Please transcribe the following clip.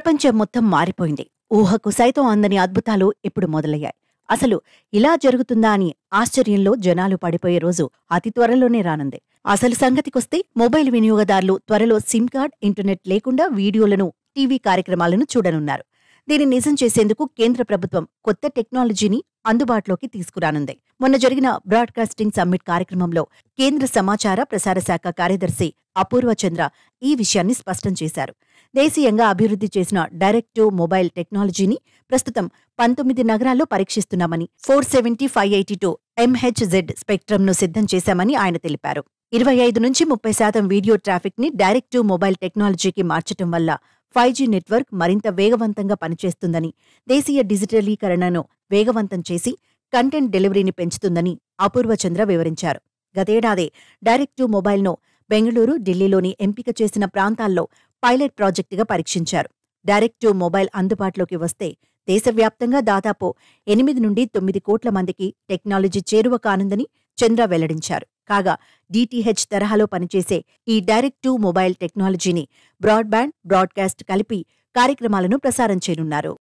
ప్రపంచం మొత్తం మారిపోయింది. ఊహకు సైతం అందని అద్భుతాలు ఇప్పుడు మొదలయ్యాయి. అసలు ఇలా జరుగుతుందా అని ఆశ్చర్యంలో జనాలు పడిపోయే రోజు అతి త్వరలోనే రానుంది. అసలు సంగతికొస్తే మొబైల్ వినియోగదారులు త్వరలో సిమ్ కార్డ్, ఇంటర్నెట్ లేకుండా వీడియోలను, టీవీ కార్యక్రమాలను చూడనున్నారు. దీన్ని నిజం చేసేందుకు కేంద్ర ప్రభుత్వం కొత్త టెక్నాలజీని అందుబాటులోకి తీసుకురానుంది. మొన్న జరిగిన బ్రాడ్కాస్టింగ్ సమ్మిట్ కార్యక్రమంలో కేంద్ర సమాచార ప్రసార శాఖ కార్యదర్శి అపూర్వ చంద్ర ఈ విషయాన్ని స్పష్టం చేశారు. దేశీయంగా అభివృద్ధి చేసిన డైరెక్ట్ టు మొబైల్ టెక్నాలజీని ప్రస్తుతం 19 నగరాల్లో పరీక్షిస్తున్నామని, 470/582 MHz స్పెక్ట్రమ్ను సిద్ధం చేశామని ఆయన తెలిపారు. 25-30% వీడియో ట్రాఫిక్ ని డైరెక్ట్ టు మొబైల్ టెక్నాలజీకి మార్చటం వల్ల 5G నెట్వర్క్ మరింత వేగవంతంగా పనిచేస్తుందని, దేశీయ డిజిటలీకరణను వేగవంతం చేసి కంటెంట్ డెలివరీని పెంచుతుందని అపూర్వ చంద్ర వివరించారు. గతేడాది డైరెక్ట్ టు మొబైల్ను బెంగళూరు, ఢిల్లీలోని ఎంపిక చేసిన ప్రాంతాల్లో పైలట్ ప్రాజెక్టుగా పరీక్షించారు. డైరెక్ట్ టు మొబైల్ అందుబాటులోకి వస్తే దేశవ్యాప్తంగా దాదాపు 8-9 కోట్ల మందికి టెక్నాలజీ చేరువ కానుందని చంద్ర వెల్లడించారు. కాగా DTH తరహాలో పనిచేసే ఈ డైరెక్ట్ టు మొబైల్ టెక్నాలజీని బ్రాడ్బ్యాండ్, బ్రాడ్కాస్ట్ కలిపి కార్యక్రమాలను ప్రసారం చేయనున్నారు.